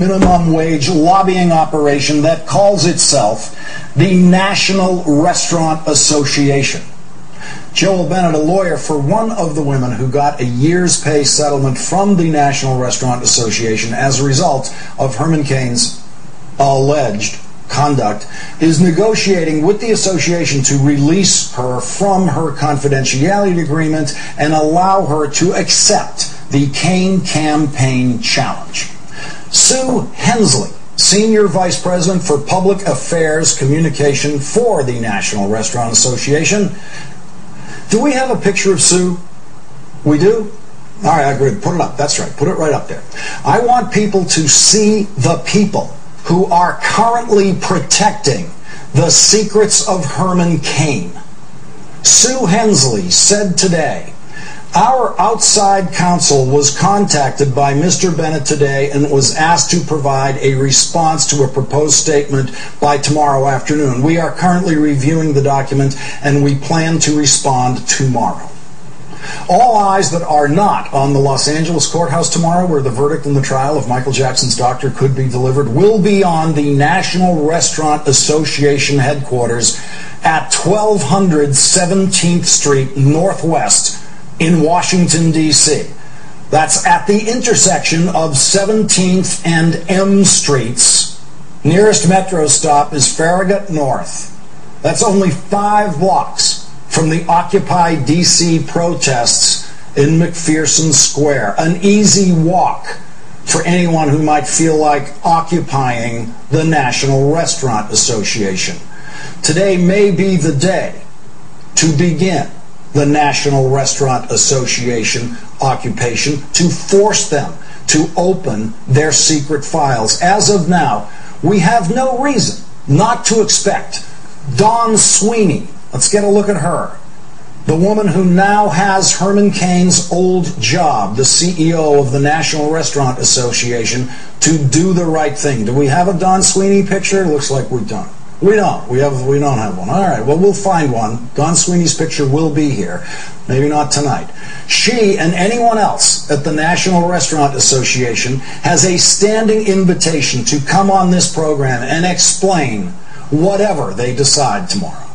minimum wage lobbying operation that calls itself the National Restaurant Association. Joel Bennett, a lawyer for one of the women who got a year's pay settlement from the National Restaurant Association as a result of Herman Cain's alleged conduct, is negotiating with the association to release her from her confidentiality agreement and allow her to accept the Cain Campaign Challenge. Sue Hensley, Senior Vice President for Public Affairs Communication for the National Restaurant Association. Do we have a picture of Sue? We do? All right, I agree. Put it up. That's right. Put it right up there. I want people to see the people who are currently protecting the secrets of Herman Cain. Sue Hensley said today, "Our outside counsel was contacted by Mr. Bennett today and was asked to provide a response to a proposed statement by tomorrow afternoon. We are currently reviewing the document and we plan to respond tomorrow." All eyes that are not on the Los Angeles courthouse tomorrow, where the verdict in the trial of Michael Jackson's doctor could be delivered, will be on the National Restaurant Association headquarters at 1200 17th Street Northwest in Washington, D.C. That's at the intersection of 17th and M Streets. Nearest metro stop is Farragut North. That's only 5 blocks from the Occupy D.C. protests in McPherson Square. An easy walk for anyone who might feel like occupying the National Restaurant Association. Today may be the day to begin the National Restaurant Association occupation, to force them to open their secret files. As of now, we have no reason not to expect Dawn Sweeney, let's get a look at her, the woman who now has Herman Cain's old job, the CEO of the National Restaurant Association, to do the right thing. Do we have a Dawn Sweeney picture? Looks like we don't. We don't. We don't have one. All right, well, we'll find one. Dawn Sweeney's picture will be here. Maybe not tonight. She and anyone else at the National Restaurant Association has a standing invitation to come on this program and explain whatever they decide tomorrow.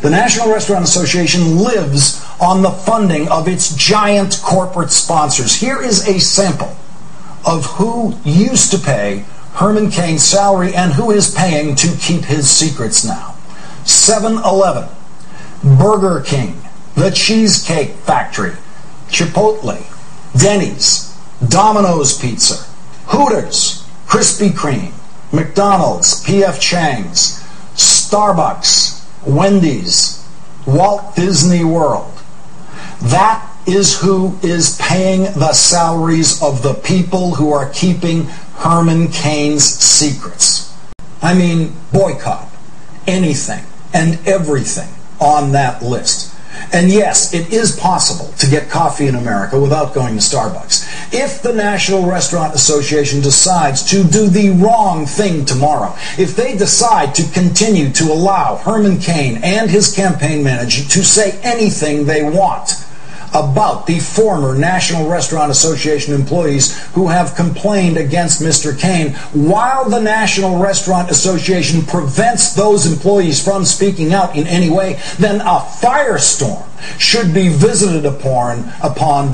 The National Restaurant Association lives on the funding of its giant corporate sponsors. Here is a sample of who used to pay Herman Cain's salary and who is paying to keep his secrets now. 7-Eleven, Burger King, The Cheesecake Factory, Chipotle, Denny's, Domino's Pizza, Hooters, Krispy Kreme, McDonald's, P.F. Chang's, Starbucks, Wendy's, Walt Disney World. That is who is paying the salaries of the people who are keeping Herman Cain's secrets. I mean, boycott anything and everything on that list. And yes, it is possible to get coffee in America without going to Starbucks. If the National Restaurant Association decides to do the wrong thing tomorrow, if they decide to continue to allow Herman Cain and his campaign manager to say anything they want about the former National Restaurant Association employees who have complained against Mr. Cain, while the National Restaurant Association prevents those employees from speaking out in any way, then a firestorm should be visited upon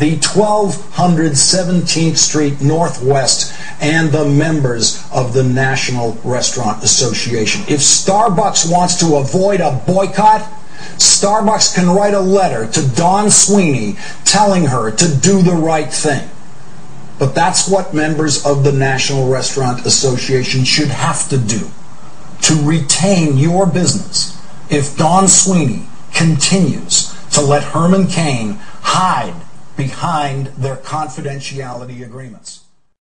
the 1200 17th Street Northwest and the members of the National Restaurant Association. If Starbucks wants to avoid a boycott, Starbucks can write a letter to Dawn Sweeney telling her to do the right thing. But that's what members of the National Restaurant Association should have to do to retain your business if Dawn Sweeney continues to let Herman Cain hide behind their confidentiality agreements.